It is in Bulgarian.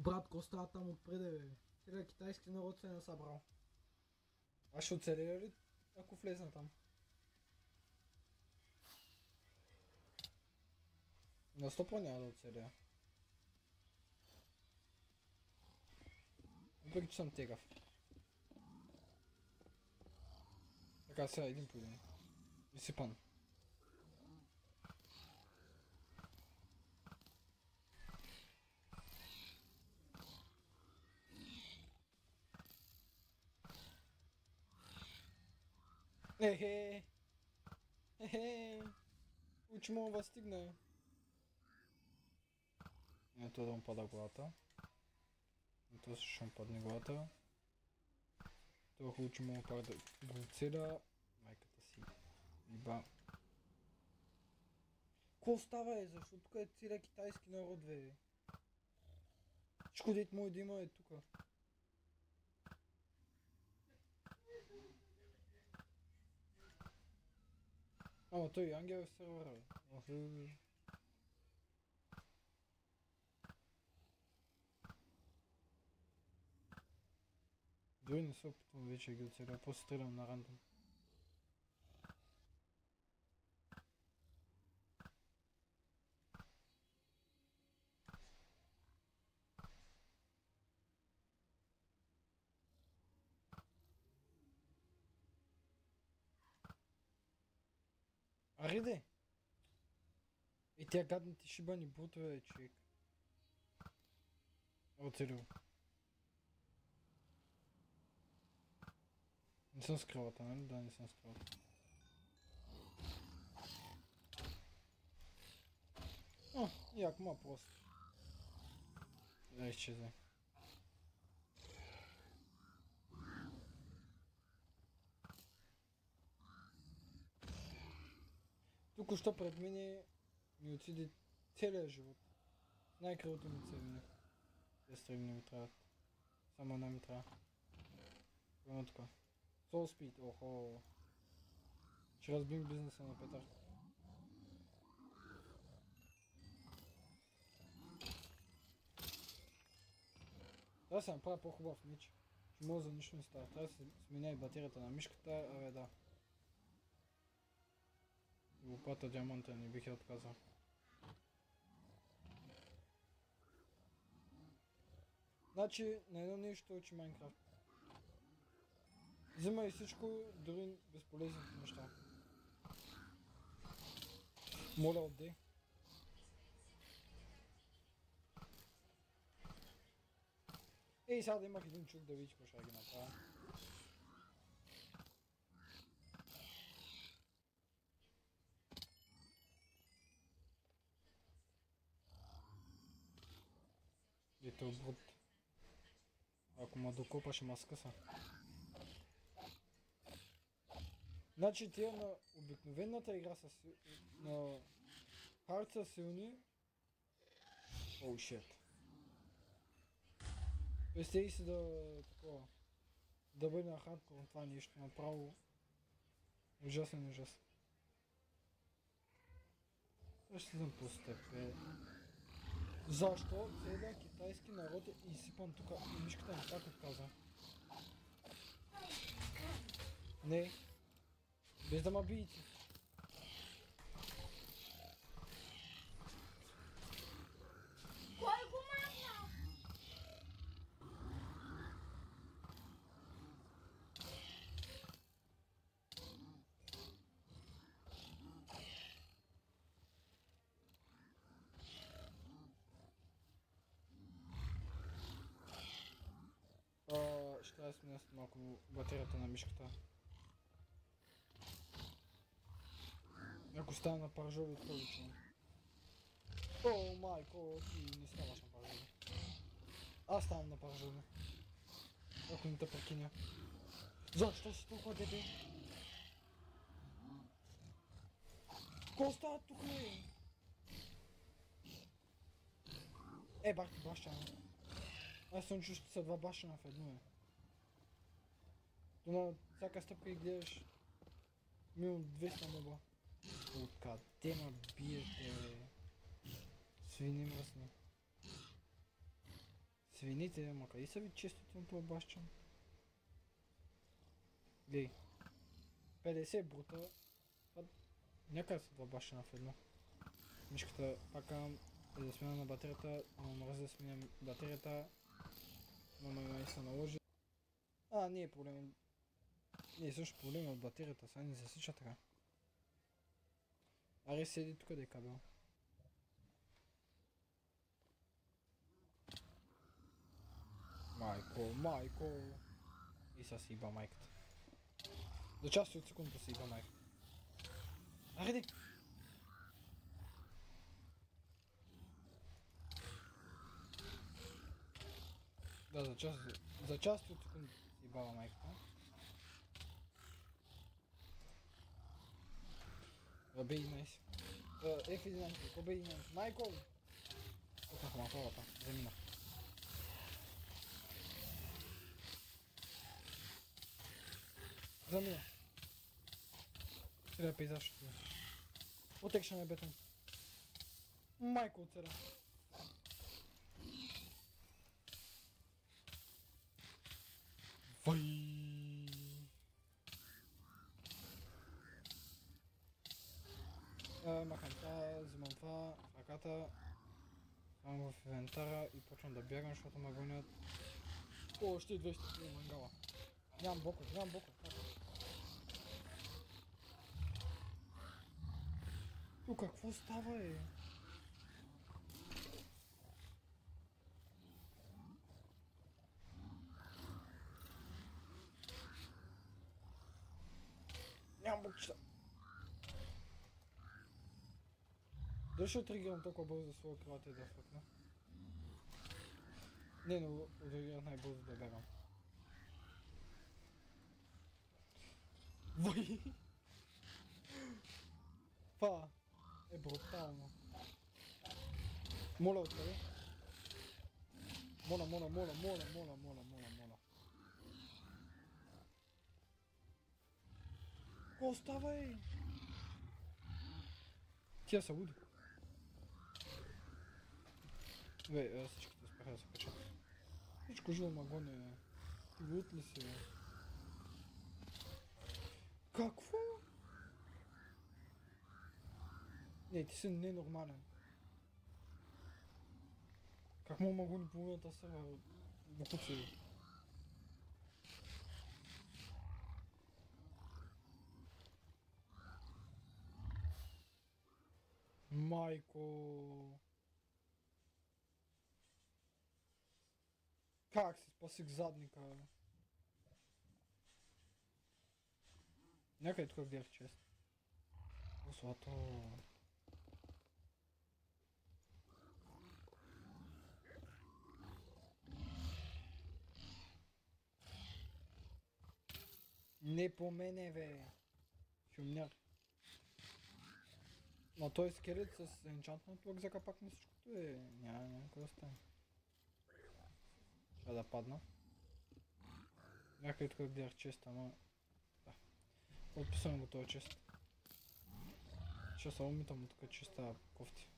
Брат, ко става там отпреде, бе? Целият китайски народ се е насъбрал. Аз ще оцелея ли, ако влезна там? На 100% няма да оцелея. Въпреки че съм тегав. Така, сега един по един. Изсипан. Ехе! Ехе! Учи мога да стигне. Ето да му пада главата. Ето ще му падне главата. Това хубаво, че мога пак да го оцеля. Майката си. Иба. Ко става е? Защото тук е целият китайски народ, бе. Всичко дет може да има е тука. Ама той Ангел е в сервера, бе. Дори не се опитвам вече да ги оцеля, после стрелям на рандом. Ариде! И тя гадните шибани бутове, човек. Оцелил. Не съм скрилата, нали? Да, не съм скрилата. О, як ма просто. Да изчезе. Тук що пред мене ми отиде целият живот. Най-кръвото ми цели. Те стрим не ми трябват. Само една ми трябва. Едно така. Soul Speed, охо. Ще разбим бизнеса на Петър. Трябва да се направя по-хубав меч. Ще мога за нищо не става. Трябва да се сменя и батерията на мишката, абе да. Лопата, диаманта не бих я отказал. Значи, на едно нещо учи Майнкрафт. Взимай всичко, дори безполезните неща. Моля, отдей. Ей, сега да имах един чук да видиш какво ще ги направя. Ето е брут. Ако ма докопа, ще ма скъса. Значи тия на обикновената игра са на хард са силни. Оу, шет. Представи си да такова. Да бъде на хардкор на това нещо, направо ужасен ужас. Ще съм постепе. Защо целият китайски народ е изсипан тук и мишката не так отказа? Не. Без да ма биете. Кой го махна? Ще трябва да сменя малко батерията на мишката. Ако става на паржови, отлично. О, майко, ти не ставаш на паржови. Аз ставам на паржови. Ако не те прекиня. Защо си толкова дебе? Ко става тук, бе? Бах ти бащана. Аз съм чул, че са два бащана в едно, То на всяка стъпка и гледаш минимум 200 моба. Откъде ма биете, бе? Свини мръсни. Свините, ма къде са ви честите на това бащан? Глей. 50 брута. Някъде са два бащана в едно. Мишката пак е да смена на батерията, ама мрази да сменям батерията. Но май се наложи. Не е проблем. Не е също проблем от батерията, сега не засича така. Аре седи тук да е кабел. Майко. И са си иба майката. За части от секунда си иба майката. Аре ди! Да, за части от секунда си баба майката. B11. F11, по B11. Майко! Пуснах ма хората, заминах. Замина. Сега пейзаж. Отекша на бетон. Майко от сега. Вай! Махам това, взимам това, ръката, слагам в инвентара и почвам да бягам, защото ме гонят. Още 200 кг мангала. Нямам боко. Какво става, е? Нямам бокчета. Дали ще отригирам толкова бързо за своя крилата и да фъкна? Не, но отригирах най-бързо да бягам. Вай! Това е брутално. Моля откъде? Моля. Какво става, е? Тия са луди. Всичките успяха да се качат. Всичко живо ма гони. Лут ли си, бе? Какво? Не, ти си ненормален. Как мога гони половината са бокуци? Майко. Как си спасих задника, бе? Някъде тук гледах чест. Злато. Не по мене, бе. Шумняр. Но той скелет с енчантмент лък закапак на всичкото, няма какво да стане. Ще да падна. Някъде тук гледах чест, ама... Да. Отписвам го този чест. Ще се умитам от тук честа кофти.